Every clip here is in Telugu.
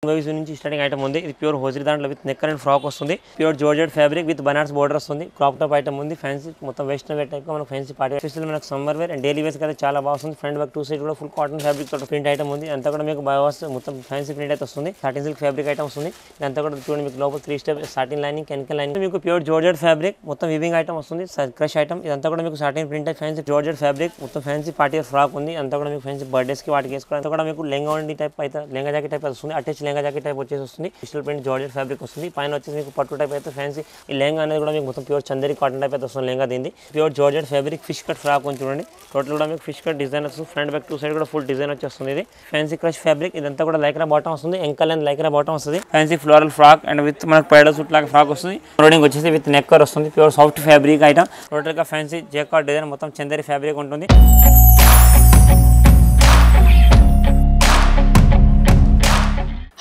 మూవీస్ నుంచి స్టార్టింగ్ ఐటమ్ ఉంది. ఇది ప్యూర్ హోజరీ దాంట్లో విత్ నెక్ అండ్ ఫ్రాక్ వస్తుంది. Pure georgette fabric with Banaras border వస్తుంది. క్రాప్ టాప్ ఐటమ్ ఉంది. ఫ్యాన్సీ మొత్తం వెస్టర్న్ వేర్ టైప్ మనకు ఫ్యాన్సీ పార్టీ స్పెషల్ మనకు summer wear and daily wears అయితే చాలా బాగుంది. ఫ్రంట్ బ్యాక్ టూ సైడ్ కూడా ఫుల్ కాటన్ ఫ్యాబ్రిక్ తోటి ప్రింట్ ఐటమ్ ఉంది. అంతా కూడా మీకు బయోస్ మొత్తం ఫ్యాన్సీ ప్రింట్ అయితే వస్తుంది. సాటిన్ సిల్క్ ఫ్యాబ్రిక్ ఐటమ్ వస్తుంది. ఇదంతా కూడా చూడండి మీకు లోపల 3 step satin lining chemical lining మీకు ప్యూర్ జార్జెట్ ఫ్యాబ్రిక్ మొత్తం వివింగ్ ఐటమ్ వస్తుంది. క్రష్ ఐటమ్ ఇదంతా కూడా మీకు satin print fancy georgette fabric మొత్తం ఫ్యాన్సీ పార్టీ ఫ్రాక్ ఉంది. అంతా కూడా మీకు ఫ్యాన్సీ బర్త్డేస్ కి వాటికి వేసుకోవడం అంతా కూడా మీకు లెంగా ఉండి టైప్ అయితే లెంగా జాకెట్ టైప్ వస్తుంది. అటాచ్ లెంగా జాకెట్ టైప్ వచ్చేసి వస్తుంది. డిజిటల్ ప్రింట్ జార్జెట్ ఫ్యాబ్రిక్ వస్తుంది. పైన వచ్చేసి మీకు పట్టు టైప్ అయితే ఫ్యాన్సీ ఈ లెంగా అనేది కూడా మీకు మొత్తం ప్యూర్ చందేరి కాటన్ టైప్ అయితే వస్తుంది. లెంగా దీన్ని pure georgette fabric fish cut frock ఉంది చూడండి. టోటల్ కూడా మీకు ఫిష్ కట్ డిజైన్ వస్తుంది. ఫ్రంట్ బ్యాక్ టూ సైడ్ కూడా ఫుల్ డిజైన్ వచ్చేస్తుంది. ఇది ఫ్యాన్సీ క్రష్ ఫ్యాబ్రిక్ ఇదంతా కూడా లైక్రా బాటమ్ వస్తుంది. ఎంకల్ అండ్ లైక్రా బాటమ్ వస్తుంది. Fancy floral frock and with మనకు పైడల్ సూట్ లాగా ఫ్రాక్ వస్తుంది. రోడింగ్ వచ్చేసి విత్ నెక్కర్ వస్తుంది. Pure soft fabric item total గా ఫ్యాన్సీ జేకార్డ్ డిజైన్ మొత్తం చందేరి ఫ్యాబ్రిక్ ఉంటుంది.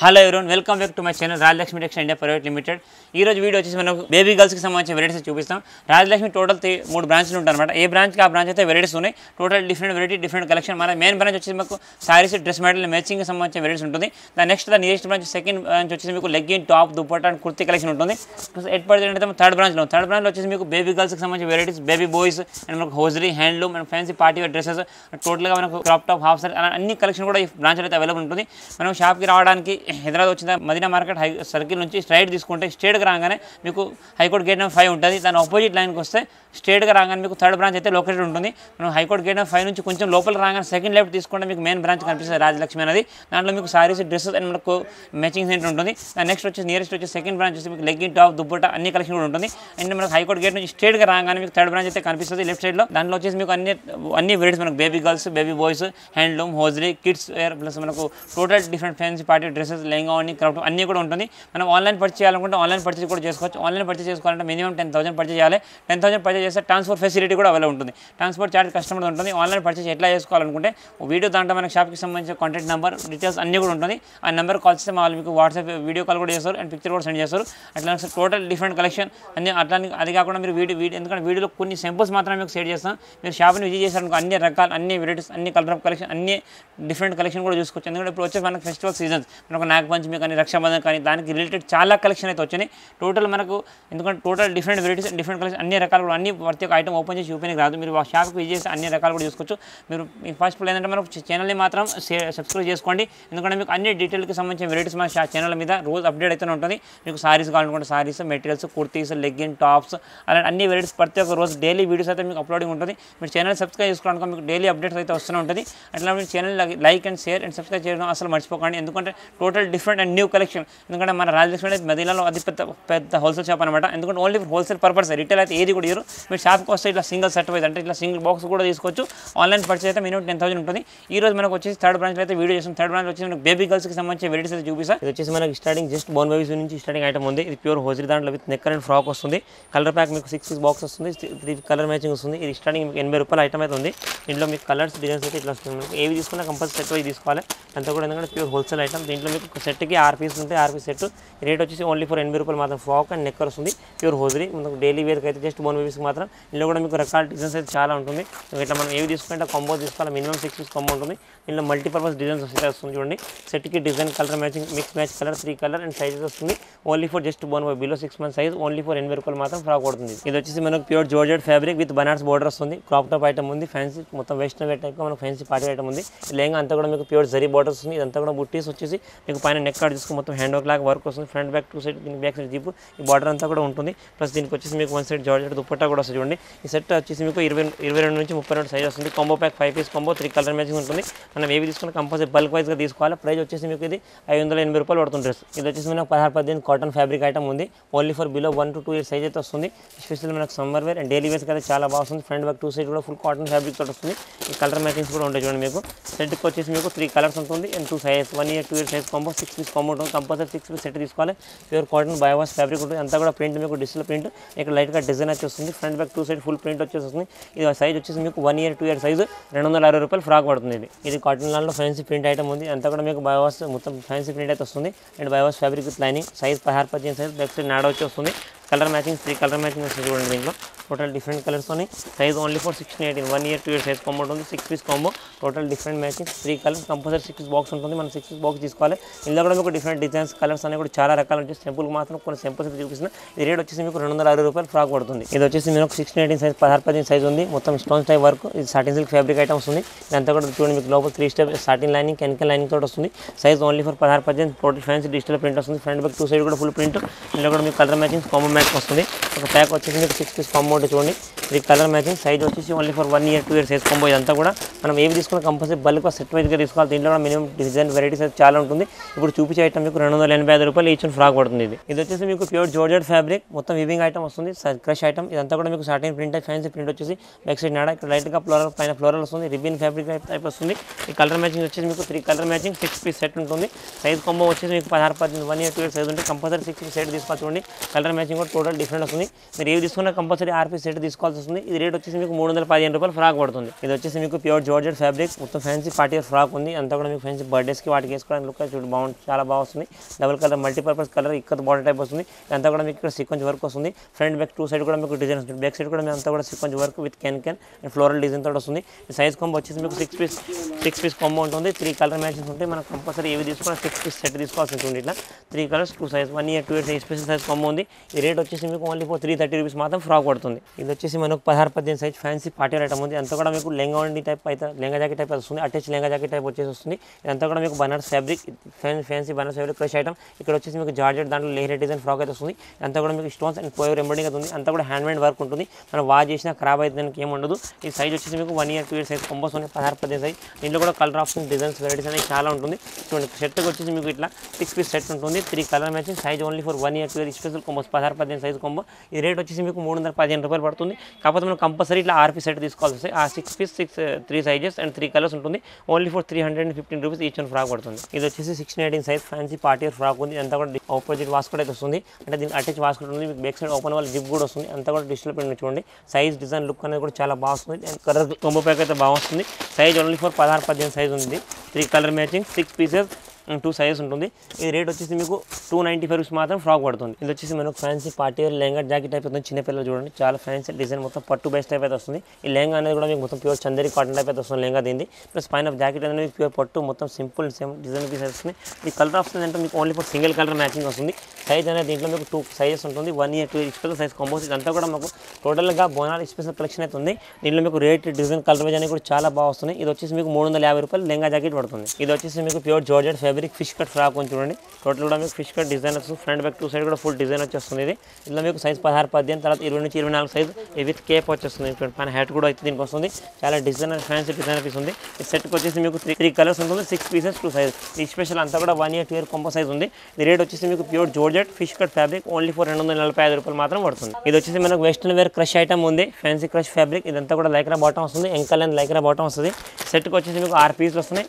Hello everyone, welcome back to my channel Rajalakshmi textile India private limited. ఈ రోజు వీడియో వచ్చేసి మనం బేబీ గర్ల్స్కి సంబంధించిన వెరైటీస్ చూపిస్తాం. రాజలక్ష్మి టోటల్ 3 బ్రాంచ్లు ఉంటాయి అనమాట. ఏ బ్రాంచ్కి ఆ బ్రాంచ్ అయితే వెరైటీస్ ఉన్నాయి. Total different variety different collection. మన మెయిన్ బ్రాంచ్ వచ్చేసి మీకు సారీస్ డ్రెస్ మెటీరియల్ మ్యాచింగ్కి సంబంధించిన వెరైటీస్ ఉంటుంది. దాని next the nearest branch second branch వచ్చేసి మీకు legging top dupatta and kurti collection ఉంటుంది. ఎట్ పర్సెంట్ అయితే థర్డ్ బ్రాంచ్లో వచ్చేసి మీకు బేబీ గర్ల్స్కి సంబంధించిన వెరైటీస్ బేబీ బాయ్స్ అండ్ మనకు hosiery handloom and fancy party wear dresses టోటల్గా మనకు క్రాప్ టాప్ హాఫ్ సారీ అన్ని కలెక్షన్ కూడా ఈ బ్రాంచ్లో అయితే అవైలబుల్ ఉంటుంది. మనం షాప్కి రావడానికి హైదరాబాద్ వచ్చిన మదీనా మార్కెట్ సర్కిల్ నుంచి స్ట్రైట్ తీసుకుంటే స్ట్రేట్గా రాగానే మీకు హైకోర్ట్ గేట్ నెంబర్ 5 ఉంటుంది. దాని ఆపోజిట్ లైన్కి వస్తే స్ట్రేట్గా రాగానే మీకు థర్డ్ బ్రాంచ్ అయితే లొకేటెడ్ ఉంటుంది. మనం హైకోర్ట్ గేట్ నెంబర్ 5 నుంచి కొంచెం లోపల రాగానే సెకండ్ లెఫ్ట్ తీసుకుంటే మీకు మెయిన్ బ్రాంచ్ కనిపిస్తుంది రాజలక్ష్మి అనేది. దాంట్లో మీకు సారీస్ డ్రెస్సెస్ అండ్ మనకు మ్యాచింగ్ సెంటర్ ఉంటుంది. దాని నెక్స్ట్ వచ్చేసి నియరెస్ట్ వచ్చి సెకండ్ బ్రాంచ్ వచ్చి మీకు లెగ్గిన్ టాప్ దుపట్టా అన్ని కలెక్షన్ కూడా ఉంటుంది. అండ్ మనకు హైకోర్ట్ గేట్ నుంచి స్ట్రేట్గా రాగానే మీకు థర్డ్ బ్రాంచ్ అయితే కనిపిస్తుంది లెఫ్ట్ సైడ్లో. దాంట్లో వచ్చేసి మీకు అన్ని వెరైటీస్ మనకు baby girls baby boys handloom hosiery kids wear plus మనకు total different fancy party dresses lehenga అన్ని క్రాఫ్ట్ అన్నీ కూడా ఉంటుంది. మనం ఆన్లైన్ పర్చేస్ చేయాలనుకుంటే ఆన్లైన్ పర్చేస్ కూడా చేసుకోవచ్చు. ఆన్లైన్ పర్చేస్ చేసుకోవాలంటే మినిమం 10,000 పర్చేస్ చేయాలి. 10,000 పర్చేస్ చేస్తే ట్రాన్స్పోర్ట్ ఫెసిలిటీ కూడా అవైలబుల్ ఉంటుంది. ట్రాన్స్పోర్ట్ చార్జ్ కస్టమర్ ఉంటుంది. ఆన్లైన్ పర్చేస్ ఎట్లా చేసుకోవాలనుకుంటే వీడియో దాంట్లో మనకి షాప్కి సంబంధించిన కాంటాక్ట్ నెంబర్ డీటెయిల్స్ అన్నీ కూడా ఉంటుంది. ఆ నెంబర్ కాల్ చేస్తే వాళ్ళు మీకు వాట్సాప్ వీడియో కాల్ కూడా చేస్తారు అండ్ పిక్చర్ కూడా సెండ్ చేస్తారు. అట్లా టోటల్ డిఫరెంట్ కలెక్షన్ అన్ని అట్లా అది కాకుండా మీరు వీడియో ఎందుకంటే వీడియోలో కొన్ని సింపుల్స్ మాత్రమే మీకు షేర్ చేస్తాం. మీరు షాప్ని విజిట్ చేశారనుకో అన్ని రకాల అన్ని వెరైటీస్ అన్ని కలర్ ఆఫ్ కలెక్షన్ అన్ని డిఫరెంట్ కలెక్షన్ కూడా చూసుకోవచ్చు. ఎందుకంటే ఇప్పుడు వచ్చే మనకు ఫెస్టివల్ సీజన్స్ మనకు నాగపంచమి కానీ రక్షాబంధన్ కానీ దానికి రిలేటెడ్ చాలా కలెక్షన్ అయితే వచ్చినాయి. టోటల్ మనకు ఎందుకంటే total different varieties different collection అన్ని రకాలు కూడా అన్ని ప్రతి ఒక్క ఐటమ్ ఓపెన్ చేసి చూపించడానికి రాదు. మీరు షాప్కి విజిట్ చేసి అన్ని రకాలు కూడా చూసుకోవచ్చు. మీరు ఫస్ట్ ఏంటంటే మనకు ఛానల్ని మాత్రం సబ్స్క్రైబ్ చేసుకోండి. ఎందుకంటే మీకు అన్ని డీటెయిల్కి సంబంధించిన వెరైటీస్ మన ఛానల్ మీద రోజు అప్డేట్ అయితేనే ఉంటుంది. మీకు సారీస్ కావాలనుకుంటే saris materials kurtis legging tops అలాంటి అన్ని వెరైటీస్ ప్రతి ఒక్క రోజు డైలీ వీడియోస్ అయితే మీకు అప్లోడింగ్ ఉంటుంది. మీరు ఛానల్ సబ్స్క్రైబ్ చేసుకోవడానికి మీకు డైలీ అప్డేట్స్ అయితే వస్తూనే ఉంటుంది. అట్లా మీరు channel like and share and subscribe చేయడం అసలు మర్చిపోకండి. ఎందుకంటే total different and new collection. ఎందుకంటే మన రాజలక్ష్మి అనేది మదీనాలో అది పెద్ద హోల్సేల్ షాప్ అనమాట. ఎందుకంటే ఓన్లీ హోల్సేల్ పర్పస్ రిటైల్ అయితే ఏది కూడా ఇవ్వరు. మీరు షాప్కి వస్తే ఇట్లా సింగిల్ సెట్ వైజ్ అంటే ఇట్లా సింగిల్ బాక్స్ కూడా తీసుకోవచ్చు. ఆన్లైన్ పర్చేస్ అయితే మినిమం 10,000 ఉంటుంది. ఈ రోజు మనకు వచ్చేసి థర్డ్ బ్రాంచ్ అయితే వీడియో చేస్తాం. థర్డ్ బ్రాంచ్ వచ్చేసి మనకు బేబీ గర్ల్స్కి సంబంధించిన వెరైటీస్ అయితే చూపిస్తాం. ఇది వచ్చేసి మనకి స్టార్టింగ్ జస్ట్ బోర్న్ బేబీస్ నుంచి స్టార్టింగ్ ఐటమ్ ఉంది. ఇది ప్యూర్ హోజరీ దాంట్లో విత్ నెక్ అండ్ ఫ్రాక్ వస్తుంది. కలర్ ప్యాక్ మీకు 6 బాక్స్ వస్తుంది. 3 కలర్ మ్యాచింగ్ వస్తుంది. ఇది స్టార్టింగ్ మీకు 80 రూపాయల ఐటమ్ అయితే ఉంది. ఇంట్లో మీకు కలర్స్ డిజైన్స్ అయితే ఇట్లా వస్తుంది. మీకు ఏవి తీసుకున్నా కంపల్సరీ సెట్ వైజ్ తీసుకోవాలి. అంతా కూడా ఎందుకంటే ప్యూర్ హోల్సేల్ ఐటమ్. దీంట్లో మీకు సెట్కి 6 పీస్ ఉంటాయి. 6 పీస్ సెట్ రేట్ వచ్చేసి ఓన్లీ ఫర్ 80 రూపాయలు మాత్రం. ఫ్రాక్ అండ్ నెక్కర్ వస్తుంది. ప్యూర్ హోజరీ మనకు డైలీ వేర్కి అయితే జస్ట్ బోర్న్ బేబీస్కి మాత్రం. ఇందులో కూడా మీకు రకాల డిజైన్స్ అయితే చాలా ఉంటుంది. ఇట్లా మనం ఏవి తీసుకుంటే కాంబో తీసుకోవాలి. మినిమం 6 పీస్ కాంబో ఉంటుంది. ఇందులో మల్టీపర్పస్ డిజైన్స్ వస్తుంది చూడండి. సెట్కి design colour matching mix match colour 3 colour and sizes వస్తుంది. Only for just born baby below 6 months size only for 80 రూపాయలు మాత్రం ఫ్రాక్ పడుతుంది. ఇది వచ్చేసి మనకు pure georgette fabric with Banaras border వస్తుంది. క్రాప్ టాప్ ఐటమ్ ఉంది. ఫ్యాన్సీ మొత్తం వెస్టర్న్ వేర్ టైప్ మనకు ఫ్యాన్సీ పార్టీ ఐటమ్ ఉంది. లెహంగా అంతా కూడా మీకు ప్యూర్ జరీ బోర్డర్ వస్తుంది. ఇదంతా కూడా బుట్టీస్ వచ్చేసి మీకు పైన నెక్ కార్డ్ తీసుకుని మొత్తం హ్యాండ్ వర్క్ లాగా వర్క్ వస్తుంది. ఫ్రంట్ బ్యాక్ టూ సైడ్ దీనికి బ్యాక్ సైడ్ జీప్ ఈ బార్డర్ అంతా కూడా ఉంటుంది. ప్లస్ దీనికి వచ్చేసి మీకు 1 సైడ్ జార్జెట్ దుపట్టా కూడా వస్తుంది చూడండి. ఈ సెట్ వచ్చేసి మీకు 22 నుంచి 32 సైజ్ వస్తుంది. Combo pack 5 piece combo 3 colour matching ఉంటుంది. మనం ఏవి తీసుకున్న కంపల్సరీ బల్క్ వైజ్గా తీసుకోవాలి. ప్రైస్ వచ్చేసి మీకు ఇది 580 రూపాయలు పడుతుంది డ్రెస్. ఇది వచ్చేసి మనకు 16-18 కాటన్ ఫ్యాబ్రిక్ ఐటమ్ ఉంది. Only for below 1 to 2 years size అయితే వస్తుంది. స్పెషల్ మనకు summer wear and daily wears అయితే చాలా బాగుంది. ఫ్రంట్ బ్యాక్ టూ సైడ్ కూడా ఫుల్ కాటన్ ఫ్యాబ్రిక్ తోటి వస్తుంది. ఈ కలర్ మ్యాచింగ్స్ కూడా ఉంటాయి చూడండి. మీకు సెట్కి వచ్చేసి మీకు 3 కలర్స్ ఉంటుంది and 2 size 1 year 2 year size combo 6 piece combo ఉంటుంది. కంపల్సరీ 6 పీస్ సెట్ తీసుకోవాలి. ప్యూర్ కాటన్ బయోవాస్ ఫ్యాబ్రిక్ ఉంటుంది. అంతా కూడా ప్రింట్ మీకు డిజిటల్ ప్రింట్ ఇక్కడ లైట్గా డిజైన్ వచ్చి వస్తుంది. Front back two side full print వచ్చేసి వస్తుంది. ఇది సైజ్ వచ్చేసి మీకు 1 year 2 year సైజ్ 260 రూపాయలు ఫ్రాక్ పడుతుంది. ఇది కాటన్ లాల్లో ఫ్యాన్సీ ప్రింట్ ఐటమ్ ఉంది. అంతా కూడా మీకు బయోవాస్ మొత్తం ఫ్యాన్సీ ప్రింట్ అయితే వస్తుంది. And bio wash fabric with lining size 16-18 size back side నాడ వచ్చి వస్తుంది. కలర్ మ్యాచింగ్ 3 కలర్ మ్యాచింగ్ వస్తుంది చూడండి. దీంట్లో టోటల్ డిఫరెంట్ కలర్స్తోని size only for 1618 1 year 2 year size combo ఉంటుంది 6 piece combo total different matching 3 colours compulsory 6 piece box ఉంటుంది మనం 6 piece బాక్స్ తీసుకోవాలి ఇందులో కూడా మీకు డిఫరెంట్ డిజైన్స్ కలర్స్ అనేవి కూడా చాలా రకాలు వచ్చేసి సింపుల్గా మాత్రం కొన్ని సింపుల్స్ అయితే చూపిస్తున్నా ఇది రేట్ వచ్చేసి మీకు 260 రూపాయలు ఫ్రాక్ పడుతుంది ఇది వచ్చేసి మీకు 1618 సైజ్ 16-18 సైజ్ ఉంది మొత్తం స్టోన్ టైప్ వర్క్ ఇది సాటిన్ సిల్క్ ఫ్యాబ్రిక్ ఐటమ్స్ ఉంది ఇదంతా కూడా చూడండి మీకు లోపల 3 step satin lining chemical lining తోటి వస్తుంది size only for 16-18 total fancy digital print వస్తుంది ఫ్రంట్ బ్యాక్ 2 సైడ్ కూడా ఫుల్ ప్రింట్ ఇందులో కూడా మీకు కలర్ మ్యాచింగ్ కాంబో మ్యాచ్ వస్తుంది ఒక ప్యాక్ వచ్చేసి మీకు 6 piece కాంబో ఉంటుంది చూడండి ఇది కలర్ మ్యాచింగ్ సైజ్ వచ్చేసి only for 1 year 2 year size combo ఇదంతా కూడా మనం ఏవి తీసుకున్న కంపల్సరీ బల్క్ సెట్ వైజ్గా తీసుకోవాలి దీంట్లో కూడా మినిమం డిజైన్ వెరైటీస్ అయితే చాలా ఉంటుంది ఇప్పుడు చూపించే ఐటమ్ మీకు 285 రూపాయలు ఈచ్ ఫ్రాక్ పడుతుంది ఇది వచ్చేసి మీకు ప్యూర్ జార్జెట్ ఫ్యాబ్రిక్ మొత్తం వీవింగ్ ఐటమ్ వస్తుంది క్రష్ ఐటమ్ ఇదంతా కూడా మీకు సాటిన్ ప్రింట్ ఫ్యాన్సీ ప్రింట్ వచ్చేసి బ్యాక్ సైడ్ నాడా ఇక్కడ లైట్గా ఫ్లోరల్ పైన ఫ్లోరల్ వస్తుంది రిబ్బిన్ ఫ్యాబ్రిక్ టైప్ వస్తుంది ఈ కలర్ మ్యాచింగ్ వచ్చేసి మీకు 3 కలర్ మ్యాచింగ్ 6 piece సెట్ ఉంటుంది సైజ్ కాంబో వచ్చేసి మీకు 16-18 1 year 2 year సైజ్ ఉంటుంది కంపల్సరీ 6 piece సెట్ తీసుకోవాలి చూడండి కలర్ మ్యాచింగ్ కూడా టోటల్ డిఫరెంట్ వస్తుంది మీరు ఏవి తీసుకున్నా కంపల్సరీ 6 piece సెట్ తీసుకోవాల్సి వస్తుంది ఇది రేట్ వచ్చేసి మీకు 315 రూపాయలు ఫ్రాక్ పడుతుంది ఇది వచ్చేసి మీకు ప్యూర్ జార్జెట్ ఫ్యాబ్రిక్ మొత్తం ఫ్యాన్సీ పార్టీ ఫ్రాక్ ఉంది అంతా కూడా మీకు ఫ్యాన్సీ బర్త్డేస్కి వాటికి వేసుకోవడానికి లుక్ చూడండి బాగుంది చాలా బాగా వస్తుంది డబుల్ కలర్ మల్టీపర్పస్ కలర్ ఇక్కడ బార్డర్ టైప్ వస్తుంది ఇదంతా కూడా మీకు ఇక్కడ సీక్వెన్స్ వర్క్ వస్తుంది ఫ్రంట్ బ్యాక్ 2 సైడ్ కూడా మీకు డిజైన్ వస్తుంది బ్యాక్ సైడ్ కూడా మేము అంతా కూడా sequence work with can and floral design తోటి వస్తుంది సైజ్ కాంబో వచ్చేసి మీకు 6 piece కాంబో ఉంటుంది 3 కలర్ మ్యాచింగ్స్ ఉంటాయి మనం కంపల్సరీ ఏవి తీసుకున్నా 6 piece సెట్ తీసుకోవాల్సి ఉంటుంది ఇట్లా 3 colours 2 size 1 year 2 year special size combo ఉంది ఈ రేట్ వచ్చేసి మీకు ఓన్లీ ఫర్ 330 రూపీస్ మాత్రం ఫ్రాక్ పడుతుంది ఇది వచ్చేసి మనకు 16-18 సైజ్ ఫ్యాన్సీ పార్టీ ఐటమ్ ఉంది అంతా కూడా మీకు లెంగా ఉండి టైప్ అయితే లెంగా జాకెట్ టైప్ వస్తుంది అటాచ్ లెంగా జాకెట్ టైప్ వచ్చేసి వస్తుంది ఇదంతా కూడా మీకు Banaras fabric fancy Banaras fabric crush item ఇక్కడ వచ్చేసి మీకు జార్జెట్ దాంట్లో లేహర్ డిజైన్ ఫ్రాక్ అయితే వస్తుంది అంతా కూడా మీకు స్టోన్స్ అండ్ పోయర్ ఎంబ్రాయిడింగ్ అవుతుంది అంతా కూడా హ్యాండ్ మేడ్ వర్క్ ఉంటుంది మనం వాష్ చేసినా ఖరాబ్ అయితే దానికి ఏమి ఉండదు ఈ సైజ్ వచ్చేసి మీకు 1 year 2 year సైజ్ కాంబోస్ ఉన్నాయి 16-18 సైజ్ దీంట్లో కూడా కలర్ ఆప్షన్ డిజైన్స్ వెరైటీస్ అనేవి చాలా ఉంటుంది చూడండి సెట్కి వచ్చేసి మీకు ఇట్లా 6 piece సెట్ ఉంటుంది 3 colour matching size only for 1 year 2 year special combos 16-18 size combo ఈ రేట్ వచ్చేసి మీకు 315 రూపాయలు పడుతుంది కాకపోతే మనం కంపల్సరీ ఇట్లా 6 piece సెట్ తీసుకోవాల్సి వస్తాయి ఆ 6 piece 3 సైజెస్ అండ్ 3 కలర్స్ ఉంటుంది only for 315 rupees each one frock పడుతుంది ఇది వచ్చేసి 16-18 సైజ్ ఫ్యాన్సీ పార్టీ ఫ్రాక్ ఉంది అంతా కూడా ఆపోజిట్ వాస్కోట్ అయితే వస్తుంది అంటే దీనికి అటాచ్ వాస్కోట్ ఉంది మీకు బ్యాక్ సైడ్ ఓపెన్ వాళ్ళ జిప్ కూడా వస్తుంది అంతా కూడా డిజిటల్ ప్రింట్ చూడండి సైజ్ డిజైన్ లుక్ అనేది కూడా చాలా బాగా వస్తుంది అండ్ కలర్ కాంబో ప్యాక్ అయితే బాగా వస్తుంది సైజ్ ఓన్లీ ఫర్ 16-18 సైజ్ ఉంది 3 కలర్ మ్యాచింగ్ 6 pieces 2 సైజెస్ ఉంటుంది ఈ రేట్ వచ్చేసి మీకు 295 రూపీస్ మాత్రం ఫ్రాక్ పడుతుంది ఇది వచ్చేసి మనకు fancy party lehenga jacket type అవుతుంది చిన్నపిల్లలు చూడండి చాలా ఫ్యాన్సీ డిజైన్ మొత్తం పట్టు బేస్ టైప్ అయితే వస్తుంది ఈ లెంగా అనేది కూడా మీకు మొత్తం ప్యూర్ చందేరి కాటన్ టైప్ అయితే వస్తుంది లెంగా దీన్ని ప్లస్ పైన జాకెట్ అనేది ప్యూర్ పట్టు మొత్తం సింపుల్ సేమ్ డిజైన్ పీస్ వస్తుంది ఈ కలర్ ఆప్షన్ అంటే మీకు only for single colour matching వస్తుంది సైజ్ అనేది దీంట్లో మీకు 2 సైజెస్ ఉంటుంది 1 year 2 year special size combos ఇదంతా కూడా మాకు టోటల్గా బోనాల్ స్పెషల్ కలెక్షన్ అయితే ఉంది దీంట్లో మీకు రేట్ డిజైన్ కలర్ వైజ్ అనేది కూడా చాలా బాగా వస్తుంది ఇది వచ్చేసి మీకు 350 రూపాయలు లెంగా జాకెట్ పడుతుంది ఇది వచ్చేసి మీకు pure georgette fabric fish cut frock కొంచెం చూడండి టోటల్ కూడా మీకు ఫిష్ కట్ డిజైన్ వస్తుంది ఫ్రంట్ బ్యాక్ 2 సైడ్ కూడా ఫుల్ డిజైన్ వచ్చేస్తుంది ఇది ఇందులో మీకు సైజ్ 16-18 తర్వాత 20 నుంచి 24 సైజ్ విత్ కేప్ వచ్చేస్తుంది పైన హ్యాట్ కూడా అయితే దీనికి వస్తుంది చాలా డిజైన్ ఫ్యాన్సీ డిజైన్ పీస్ ఉంది ఈ సెట్కి వచ్చేసి మీకు 3 కలర్స్ ఉంటుంది 6 pieces 2 సైజ్ ఈ స్పెషల్ అంతా కూడా 1 year 2 year కాంబో సైజ్ ఉంది ఈ రేట్ వచ్చేసి మీకు pure georgette fish cut fabric only for 245 రూపాయలు మాత్రం పడుతుంది ఇది వచ్చేసి మనకు వెస్టర్న్ వేర్ క్రష్ ఐటమ్ ఉంది ఫ్యాన్సీ క్రష్ ఫ్యాబ్రిక్ ఇదంతా కూడా లైక్రా బాటమ్ వస్తుంది ఎంకల్ అండ్ లైక్రా బాటమ్ వస్తుంది సెట్కి వచ్చేసి మీకు 6 pieces వస్తున్నాయి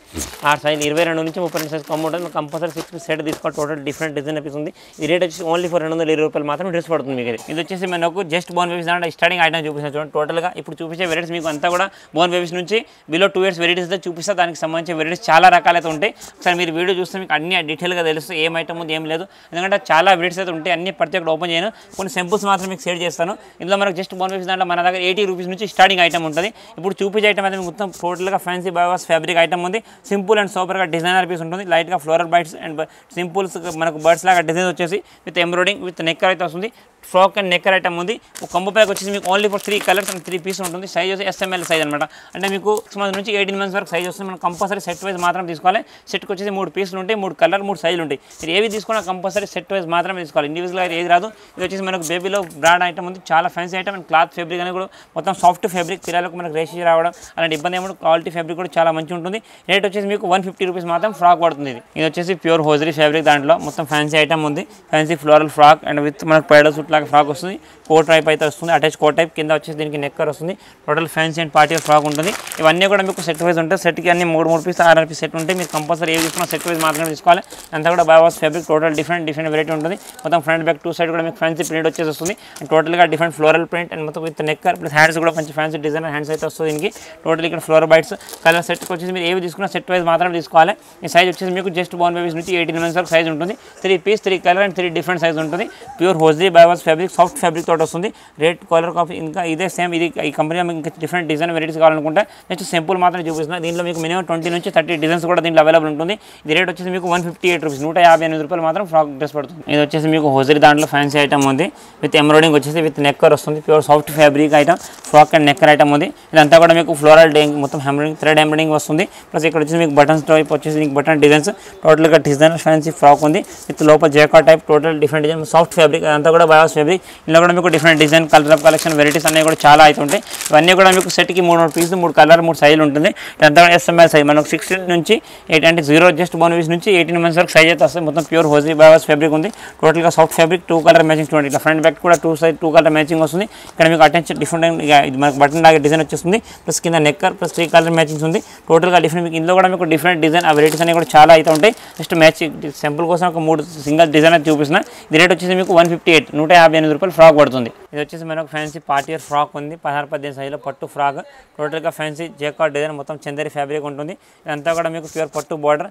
6 సైజ్ 22 నుంచి 32 సైజ్ కాంబో ఉంటుంది కంపల్సరీ 6 piece సెట్ తీసుకోవాలి టోటల్ డిఫరెంట్ డిజైన్ పీస్ ఉంది ఈ రేట్ వచ్చేసి ఓన్లీ ఫర్ 220 రూపాయలు మాత్రం డ్రెస్ పడుతుంది మీకు ఇది వచ్చేసి మనకు జస్ట్ బోన్ బేబీస్ అంటే స్టార్టింగ్ ఐటమ్ చూపిస్తాను చూడండి టోటల్గా ఇప్పుడు చూపించే వెరైటీస్ మీకు అంతా కూడా బోన్ బేబీస్ నుంచి బిలో 2 years వెరైటీస్ అయితే చూపిస్తా దానికి సంబంధించిన వెరైటీస్ చాలా రకాలైతే ఉంటాయి ఒకసారి మీరు వీడియో చూస్తే మీకు అన్ని డీటెయిల్గా తెలుస్తుంది ఏం ఐటమ్ ఉంది ఏం లేదు ఎందుకంటే చాలా వెరైటీస్ అయితే ఉంటాయి అన్ని ప్రతి ఒక్కటి ఓపెన్ చేయను కొన్ని సింపుల్స్ మాత్రం మీకు షేర్ చేస్తాను ఇందులో మనకు జస్ట్ బోన్ బేబీస్ దాంట్లో మన దగ్గర 80 రూపీస్ నుంచి స్టార్టింగ్ ఐటమ్ ఉంటుంది ఇప్పుడు చూపించే ఐటమ్ అయితే మొత్తం టోటల్గా ఫ్యాన్సీ బావాస్ ఫ్యాబ్రిక్ ఐటమ్ ఉంది సింపుల్ అండ్ సూపర్గా డిజైనర్ పీస్ ఉంటుంది లైట్గా ఫ్లోరల్ బైట్స్ అండ్ సింపుల్స్ మనకు బర్డ్స్ లాగా డిజైన్ వచ్చేసి విత్ ఎంబ్రాయిడింగ్ విత్ నెక్కర్ అయితే వస్తుంది ఫ్రాక్ అండ్ నెక్కర్ ఐటమ్ ఉంది ఒక కంబో ప్యాక్ వచ్చేసి మీకు only for 3 colours and 3 piece ఉంటుంది సైజ్ వచ్చి SML సైజ్ అనమాట అంటే మీకు 6 months నుంచి 18 months వరకు సైజ్ వస్తుంది మనం కంపల్సరీ సెట్ వైజ్ మాత్రం తీసుకోవాలి సెట్కి వచ్చేసి 3 పీసులు ఉంటాయి 3 కలర్ 3 సైజులు ఉంటాయి మీరు ఏవి తీసుకున్నా కంపల్సరీ సెట్ వైజ్ మాత్రమే తీసుకోవాలి ఇండివిజువల్గా అయితే ఏది రాదు ఇది వచ్చేసి మనకు బేబీలో బ్రాండ్ ఐటమ్ ఉంది చాలా fancy item and cloth fabric అనేది కూడా మొత్తం సాఫ్ట్ ఫ్యాబ్రిక్ పిల్లలకు మనకు రేషి రావడం అలాంటి ఇబ్బంది ఏమో క్వాలిటీ ఫ్యాబ్రిక్ కూడా చాలా మంచిగా ఉంటుంది రేట్ వచ్చేసి మీకు 150 రూపీస్ మాత్రం ఫ్రాక్ పడుతుంది ఇది వచ్చేసి ప్యూర్ హోజరీ ఫ్యాబ్రిక్ దాంట్లో మొత్తం ఫ్యాన్సీ ఐటమ్ ఉంది fancy floral frock and with మనకు పైడల్ సూట్ లాగా ఫ్రాక్ వస్తుంది కోట్ టైప్ అయితే వస్తుంది అటాచ్ కోట్ టైప్ కింద వచ్చేసి దీనికి నెక్కర్ వస్తుంది total fancy and party frock ఉంటుంది ఇవన్నీ కూడా మీకు సెట్ వైజ్ ఉంటాయి సెట్కి అన్ని 3 పీస్ 6 పీస్ సెట్ ఉంటాయి మీరు కంపల్సరీ ఏవి తీసుకున్నా సెట్ వైజ్ మాత్రమే తీసుకోవాలి అంతా కూడా బావాస్ ఫ్యాబ్రిక్ టోటల్ డిఫరెంట్ వెరైటీ ఉంటుంది మొత్తం ఫ్రంట్ బ్యాక్ 2 సైడ్ కూడా మీకు ఫ్యాన్సీ ప్రింట్ వచ్చేసి వస్తుంది అండ్ టోటల్గా డిఫరెంట్ ఫ్లోరల్ ప్రింట్ అండ్ మొత్తం విత్ నెక్కర్ ప్లస్ హ్యాండ్స్ కూడా మంచి ఫ్యాన్సీ డిజైనర్ హ్యాండ్స్ అయితే వస్తుంది దీనికి టోటల్ ఇక్కడ ఫ్లోర్ బైట్స్ కలర్ సెట్కి వచ్చేసి మీరు ఏవి తీసుకున్నా సెట్ వైజ్ మాత్రమే తీసుకోవాలి ఈ సైజ్ వచ్చేసి మీకు జస్ట్ బోర్న్ బేబీస్ నుంచి 18 months వరకు సైజ్ ఉంటుంది. 3 piece 3 colour and 3 different size ఉంటుంది. Pure hosiery bio wash fabric soft fabric తోటి వస్తుంది. రేట్ కలర్ కాఫీ ఇంకా ఇదే సేమ్. ఇది ఈ కంపెనీలో మీకు ఇంకా డిఫరెంట్ డిజైన్ వెరైటీస్ కావాలనుకుంటే నెక్స్ట్ సింపుల్ మాత్రం చూపిస్తున్నా. దీంట్లో మీకు మినిమం 20 నుంచి 30 డిజైన్స్ కూడా దీంట్లో అవైలబుల్ ఉంటుంది. ఇది రేట్ వచ్చేసి మీకు 158 రూపీస్, 158 రూపాయలు మాత్రం ఫ్రాక్ డ్రెస్ పడుతుంది. ఇది వచ్చేసి మీకు హోజ్రీ దాంట్లో ఫ్యాన్సీ ఐటమ్ ఉంది. విత్ ఎంబ్రాయిడింగ్ వచ్చేసి విత్ నెక్కర్ వస్తుంది. Pure soft fabric item frock and nicker item ఉంది. ఇదంతా కూడా మీకు ఫ్లోరల్ మొత్తం ఎంబ్రాయిడింగ్ థ్రెడ్ ఎంబ్రాయిడింగ్ వస్తుంది. ప్లస్ ఇక్కడ వచ్చేసి మీకు బటన్స్ టైప్ వచ్చేసి మీకు బటన్ డిజైన్స్ టోటల్గా డిజైన్ ఫ్యాన్సీ ఫ్రాక్ ఉంది. విత్ లోపల జేకా type total different design soft fabric అదంతా కూడా బయాస్ ఫ్యాబ్రిక్. ఇందులో కూడా మీకు different design colour of collection varieties అన్నీ కూడా చాలా అవుతుంటాయి. ఇవన్నీ కూడా మీకు సెట్కి 3 పీసులు 3 కలర్ 3 సైజులు ఉంటుంది. ఇదంతా కూడా ఎస్ఎంఎల్ సైజ్ మనకు 16 నుంచి 8 అంటే 0 జస్ట్ బోర్న్ బేబీస్ నుంచి 18 months వరకు సైజ్ అయితే వస్తుంది. మొత్తం ప్యూర్ హోజ్రీ బయాస్ ఫ్యాబ్రిక్ ఉంది. టోటల్గా సాఫ్ట్ ఫ్యాబ్రిక్ 2 కలర్ మ్యాచింగ్ చూడండి. ఇట్లా ఫ్రంట్ బ్యాక్ కూడా 2 కలర్ మ్యాచింగ్ వస్తుంది. ఇక్కడ మీకు అటెన్షన్ డిఫరెంట్ ఇది మనకు బటన్ లాగా డిజైన్ వచ్చేస్తుంది. ప్లస్ కింద నెక్కర్ ప్లస్ 3 కలర్ మ్యాచింగ్స్ ఉంది. టోటల్గా డిఫరెంట్ మీకు ఇందులో కూడా మీకు డిఫరెంట్ డిజైన్ ఆ వెరైటీస్ అన్ని కూడా చాలా అయితే ఉంటాయి. జస్ట్ మ్యాచింగ్ సింపుల్ కోసం ఒక 3 సింగిల్ డిజైన్ అయితే చూపిస్తున్నా. ఇది రేట్ వచ్చేసి మీకు 158 158 రూపాయలు ఫ్రాక్ పడుతుంది. ఇది వచ్చేసి మనకు ఫ్యాన్సీ పార్టీ వేర్ ఫ్రాక్ ఉంది. 16-18 సైజులో పట్టు ఫ్రాక్ టోటల్గా ఫ్యాన్సీ జేకార్డ్ డిజైన్ మొత్తం చందేరి ఫ్యాబ్రిక్ ఉంటుంది. ఇదంతా కూడా మీకు ప్యూర్ పట్టు బార్డర్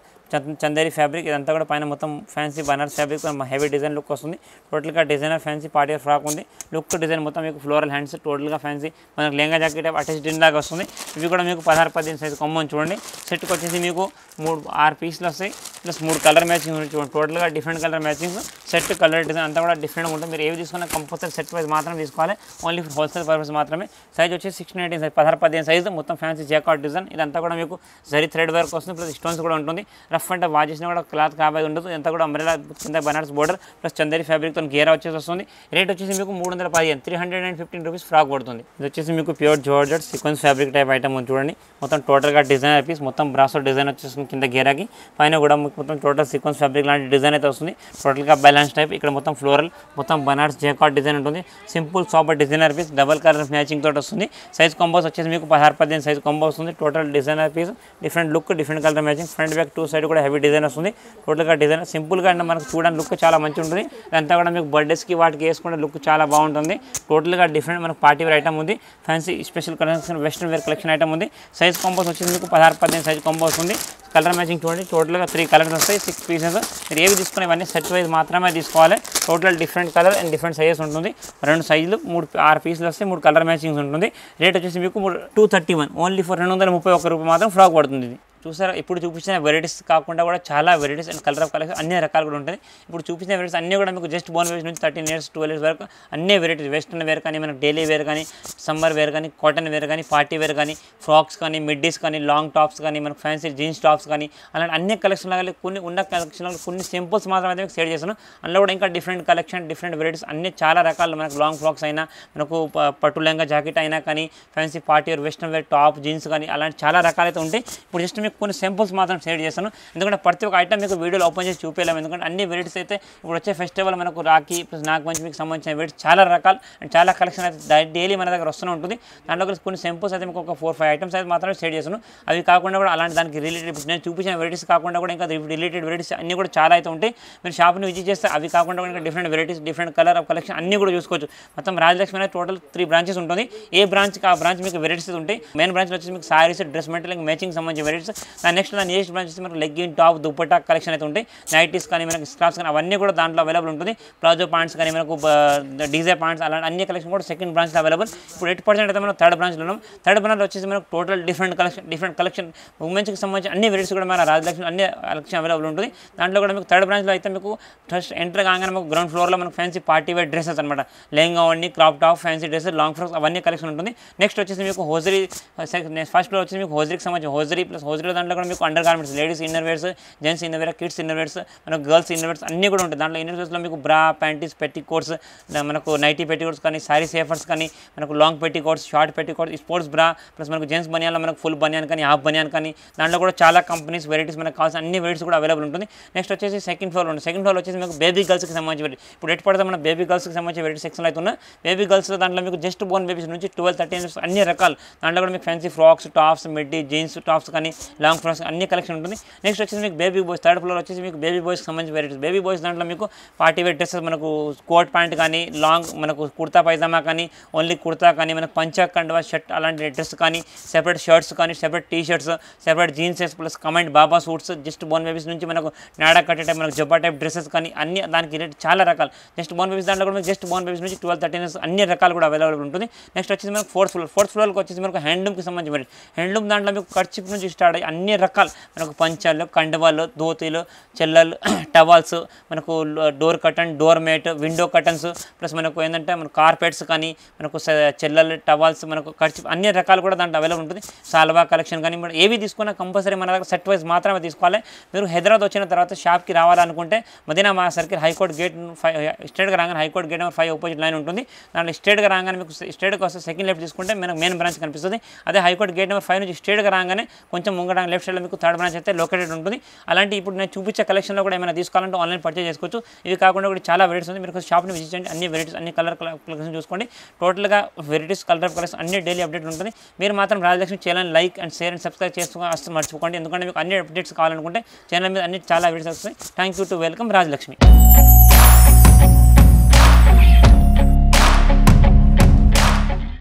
చందేరి ఫ్యాబ్రిక్. ఇదంతా కూడా పైన మొత్తం fancy Banaras fabric heavy design look వస్తుంది. టోటల్గా designer fancy party wear frock ఉంది. లుక్ డిజైన్ మొత్తం మీకు ఫ్లోరల్ హ్యాండ్స్ టోటల్గా ఫ్యాన్సీ మనకు లెంగా జాకెట్ అటాచ్ డిన్ లాగా వస్తుంది. ఇవి కూడా మీకు 16-18 సైజు కొమ్మని చూడండి. సెట్కి వచ్చేసి మీకు 6 పీసులు వస్తాయి. ప్లస్ 3 కలర్ మ్యాచింగ్ చూడండి. టోటల్గా different colour matchings set colour design అంతా కూడా డిఫరెంట్గా ఉంటుంది. మీరు ఏవి తీసుకున్నా కంపల్సరీ సెట్ వైజ్ మాత్రం తీసుకోవాలి. ఓన్లీ ఫర్ హోల్సేల్ పర్పస్ మాత్రమే. సైజ్ వచ్చేసి 16-18 సైజ్ 16-15 సైజు మొత్తం ఫ్యాన్సీ జేకార్డ్ డిజైన్. ఇదంతా కూడా మీకు జరీ థ్రెడ్ వర్క్ వస్తుంది. ప్లస్ స్టోన్స్ కూడా ఉంటుంది. రఫ్ అంటే వాష్ చేసినా కూడా క్లాత్ కాబోయే ఉండదు. ఇదంతా కూడా అంబ్రెలా కింద బనారస్ బోర్డర్ ప్లస్ చందేరి ఫ్యాబ్రిక్తో గేరా వచ్చేసి వస్తుంది. రేట్ వచ్చేసి మీకు 315 315 రూపీస్ ఫ్రాక్ పడుతుంది. ఇది వచ్చేసి మీకు pure georgette sequence fabric type item ఉంది చూడండి. మొత్తం టోటల్గా డిజైనర్ పీస్ మొత్తం బ్రాసో డిజైన్ వచ్చేస్తుంది. కింద గేరాకి పైన కూడా మొత్తం టోటల్ సీక్వెన్స్ ఫ్యాబ్రిక్ లాంటి డిజైన్ అయితే వస్తుంది. టోటల్గా బ్యాలెన్స్ టైప్. ఇక్కడ మొత్తం ఫ్లోరల్ మొత్తం బనారస్ జేకార్డ్ డిజైన్ ఉంటుంది. Simple soft designer piece double colour matching తోటి వస్తుంది. సైజ్ కాంబోస్ వచ్చేసి మీకు 16-18 సైజ్ కాంబో వస్తుంది. Total designer piece different look different colour matching front back 2 side కూడా హెవీ డిజైన్ వస్తుంది. టోటల్గా డిజైన్ సింపుల్గా అండ్ మనకు చూడడానికి లుక్ చాలా మంచిగా ఉంటుంది. ఇదంతా కూడా మీకు బర్త్డేస్కి వాటికి వేసుకుంటే లుక్ చాలా బాగుంటుంది. టోటల్గా డిఫరెంట్ మనకు పార్టీ వేర్ ఐటమ్ ఉంది. Fancy special collection western wear collection item ఉంది. సైజ్ కాంబోస్ వచ్చేసి మీకు 16-18 సైజ్ కాంబో వస్తుంది. కలర్ మ్యాచింగ్ చూడండి. టోటల్గా 3 కలర్స్ వస్తాయి. 6 పీసెస్. మీరు ఏవి తీసుకుని ఇవన్నీ సెట్ వైజ్ మాత్రమే తీసుకోవాలి. Total different colour and different sizes ఉంటుంది. 2 సైజులు 6 పీసులు వస్తాయి. 3 కలర్ మ్యాచింగ్స్ ఉంటుంది. రేట్ వచ్చేసి మీకు 231 ఓన్లీ ఫర్ 231 రూపాయలు మాత్రం ఫ్రాక్ పడుతుంది. ఇది చూసారా ఇప్పుడు చూపించిన వెరైటీస్ కాకుండా కూడా చాలా varieties and colour of collection అన్ని రకాలు కూడా ఉంటుంది. ఇప్పుడు చూపించిన వెరైటీస్ అన్నీ కూడా మీకు జస్ట్ బోర్న్ బేబీస్ నుంచి 13 years 12 years వరకు అన్ని వెరైటీస్ వెస్టర్న్ వేర్ కానీ మనకు డైలీ వేర్ కానీ సమ్మర్ వేర్ కానీ కాటన్ వేర్ కానీ పార్టీ వేర్ కానీ ఫ్రాక్స్ కానీ మిడ్డీస్ కానీ లాంగ్ టాప్స్ కానీ మనకు ఫ్యాన్సీ జీన్స్ టాప్స్ కానీ అలాంటి అన్ని కలెక్షన్ లాగా కొన్ని ఉన్న కలెక్షన్ కొన్ని సింపుల్స్ మాత్రం అయితే మీకు షేర్ చేస్తాను. అందులో కూడా ఇంకా డిఫరెంట్ కలెక్షన్ డిఫరెంట్ వెరైటీస్ అన్ని చాలా రకాలు మనకు లాంగ్ ఫ్రాక్స్ అయినా మనకు పట్టు లెంగా జాకెట్ అయినా కానీ fancy party wear western wear top jeans కానీ అలాంటి చాలా రకాలైతే ఉంటాయి. ఇప్పుడు జస్ట్ మీకు కొన్ని సింపుల్స్ మాత్రం షేర్ చేస్తాను. ఎందుకంటే ప్రతి ఒక్క ఐటమ్ మీకు వీడియోలో ఓపెన్ చేసి చూపించలేము. ఎందుకంటే అన్ని వెరైటీస్ అయితే ఇప్పుడు వచ్చే ఫెస్టివల్ మనకు రాఖీ ప్లస్ నాగపంచమికి సంబంధించిన వెరైటీస్ చాలా రకాలు అండ్ చాలా కలెక్షన్ అయితే డైలీ మన దగ్గర వస్తూనే ఉంటుంది. దాంట్లో కొన్ని సింపుల్స్ అయితే మీకు ఒక 4-5 ఐటమ్స్ అయితే మాత్రమే షేర్ చేస్తాను. అవి కాకుండా కూడా అలాంటి దానికి రిలేటెడ్ నేను చూపించిన వెరైటీస్ కాకుండా కూడా ఇంకా రిలేటెడ్ వెరైటీస్ అన్నీ కూడా చాలా అయితే ఉంటాయి. మీరు షాప్ని విజిట్ చేస్తే అవి కాకుండా కూడా ఇంకా different varieties different colour of collection అన్నీ కూడా చూసుకోవచ్చు. మొత్తం రాజలక్ష్మి అనేది టోటల్ 3 బ్రాంచెస్ ఉంటుంది. ఏ బ్రాంచ్కి ఆ బ్రాంచ్ మీకు వెరైటీస్ ఉంటాయి. మెయిన్ బ్రాంచ్లో వచ్చేసి మీకు సారీస్ డ్రెస్ మెటీరియల్ మ్యాచింగ్ సంబంధించిన వెరైటీస్. నెక్స్ట్ నియరెస్ట్ బ్రాంచ్ వచ్చి మనకు లెగ్గిన్ టాప్ దుపట్టా కలెక్షన్ అయితే ఉంటాయి. నైటీస్ కానీ మనకి స్క్రాప్స్ కానీ అవన్నీ కూడా దాంట్లో అవైలబుల్ ఉంటుంది. ప్లాజో ప్యాంట్స్ కానీ మనకు డీజే ప్యాంట్స్ అలాంటి అన్ని కలెక్షన్ కూడా సెకండ్ బ్రాంచ్లో అవైలబుల్. ఇప్పుడు 8% అయితే మనం థర్డ్ బ్రాంచ్లో ఉన్నాం. థర్డ్ బ్రాంచ్లో వచ్చేసి మనకు టోటల్ డిఫరెంట్ కలెక్షన్ ఉమెన్స్కి సంబంధించి అన్ని వెరైటీస్ కూడా మన రాజలక్ష్మి అన్ని కలెక్షన్ అవైలబుల్ ఉంటుంది. దాంట్లో కూడా మీకు థర్డ్ బ్రాంచ్లో అయితే మీకు ఫస్ట్ ఎంటర్ కాగానే మనకు గ్రౌండ్ ఫ్లోర్లో మనకు ఫ్యాన్సీ పార్టీ వేర్ డ్రెస్సెస్ అనమాట లెహంగా అవన్నీ crop top fancy dresses long frocks అవన్నీ కలెక్షన్ ఉంటుంది. నెక్స్ట్ వచ్చేసి మీకు హోజరీ ఫస్ట్ ఫ్లోర్ వచ్చేసి మీకు హోజరీకి సంబంధించి హోజరీ ప్లస్ హోజరీ దాంట్లో కూడా మీకు under garments ladies inner wears gents inner wear kids inner wears మనకు గర్ల్స్ ఇన్నర్ వేర్స్ అన్నీ కూడా ఉంటాయి. దాంట్లో ఇన్నర్ వేర్స్లో మీకు బ్రా ప్యాంటీస్ పెట్టి కోట్స్ మనకు నైటీ పెట్టి కోట్స్ కానీ సారీ సేఫర్స్ కానీ మనకు లాంగ్ పెట్టి కోట్స్ షార్ట్ పెట్టి కోట్స్ స్పోర్ట్స్ బ్రా ప్లస్ మనకు జెంట్స్ బనియాన్లో మనకు ఫుల్ బనియాన్ కానీ హాఫ్ బనియాన్ కానీ దాంట్లో కూడా చాలా కంపెనీస్ వెరైటీస్ మనకు కావాల్సిన అన్ని వెరైటీస్ కూడా అవైలబుల్ ఉంటుంది. నెక్స్ట్ వచ్చేసి సెకండ్ ఫ్లోర్ ఉంటుంది. సెకండ్ ఫ్లోర్ వచ్చేసి మీకు బేబీ గర్ల్స్కి సంబంధించి వెరైటీ ఇప్పుడు ఎట్ పడితే మన బేబీ గర్ల్స్కి సంబంధించి వెరైటీ సెక్షన్లో అయితే ఉన్నాయి. బేబీ గర్ల్స్ దాంట్లో మీకు జస్ట్ బోర్న్ బేబీస్ నుంచి 12-13 అన్ని రకాలు దాంట్లో కూడా మీకు fancy frocks tops middy jeans tops కానీ లాంగ్ ఫ్రాక్స్ అన్ని కలెక్షన్ ఉంటుంది. నెక్స్ట్ వచ్చేసి మీకు బేబీ బాయ్స్ థర్డ్ ఫ్లోర్ వచ్చేసి మీకు బేబీ బాయ్స్కి సంబంధించిన వెరైటీస్. బేబీ బాయ్స్ దాంట్లో మీకు పార్టీ వేర్ డ్రెస్సెస్, మనకు కోట్ ప్యాంట్ కానీ, లాంగ్ మనకు కుర్తా పైజామా కానీ, ఓన్లీ కుర్తా కానీ, మనకు పంచా కండువా షర్ట్ అలాంటి డ్రెస్ కానీ, సెపరేట్ షర్ట్స్ కానీ, separate T shirts, separate జీన్సెస్ plus comment బాబా సూట్స్, జస్ట్ బోర్న్ బేబీస్ నుంచి మనకు నాడా కట్టే టైప్ మనకు జబ్బా టైప్ డ్రెస్సెస్ కానీ అన్ని దానికి రేట్ చాలా రకాలు. జస్ట్ బోర్న్ బేబీస్ దాంట్లో కూడా జస్ట్ బోర్న్ బేబీస్ నుంచి 12-13 ఇయర్స్ అన్ని రకాలు కూడా అవైలబుల్ ఉంటుంది. నెక్స్ట్ వచ్చేసి మనకు ఫోర్త్ ఫ్లోర్కి వచ్చేసి మనకు హ్యాండ్లూమ్కి సంబంధించిన హ్యాండ్లూమ్ దాంట్లో మీకు కర్చిప్ నుంచి స్టార్ట్ అయ్యి అన్ని రకాలు మనకు పంచాలు, కండువాలు, ధోతీలు, చెల్లలు, టవాల్స్, మనకు door curtain, door mat, window curtains plus మనకు ఏంటంటే మనకు కార్పెట్స్ కానీ, మనకు చెల్లలు, టవాల్స్, మనకు కర్చిప్ అన్ని రకాలు కూడా దాంట్లో అవైలబుల్ ఉంటుంది. సాల్వా కలెక్షన్ కానీ ఏవి తీసుకున్నా కంపల్సరీ మన దగ్గర సెట్ వైజ్ మాత్రమే తీసుకోవాలి. మీరు హైదరాబాద్ వచ్చిన తర్వాత షాప్కి రావాలనుకుంటే మదీనా మా సర్కిల్ హైకోర్ట్ గేట్ 5 స్ట్రేట్గా రాగానే high court gate number 5 opposite line ఉంటుంది. దాంట్లో స్ట్రేట్గా రాగానే మీకు స్ట్రేట్గా వస్తే సెకండ్ లెఫ్ట్ తీసుకుంటే మనకు మెయిన్ బ్రాంచ్ కనిపిస్తుంది. అదే హైకోర్ట్ గేట్ నెంబర్ 5 నుంచి స్ట్రేట్గా రాగానే కొంచెం ముంగట లెఫ్ట్ సైడ్లో మీకు థర్డ్ బ్రాంచ్ అయితే లొకేటెడ్ ఉంటుంది. అలాంటి ఇప్పుడు నేను చూపించే కలెక్షన్లో కూడా ఏమైనా తీసుకోవాలంటే ఆన్లైన్ పర్చేజ్ చేసుకోవచ్చు. ఇవి కాకుండా కూడా చాలా వెరైటీస్ ఉంది. మీరు షాప్ని విజిట్ చేయండి, అన్ని వెరైటీస్ అన్ని కలర్ కలెక్షన్ చూసుకోండి. టోటల్గా వెరైటీస్ కలర్ కలెక్షన్ అన్ని డైలీ అప్డేట్ ఉంటుంది. మీరు మాత్రం Rajalakshmi channel like and share and subscribe చేసుకోవాలి అసలు మర్చిపోకండి. ఎందుకంటే మీకు అన్ని అప్డేట్స్ కావాలనుకుంటే ఛానల్ మీద అన్ని చాలా అప్డేట్స్ వస్తాయి. Thank you to welcome Rajalakshmi.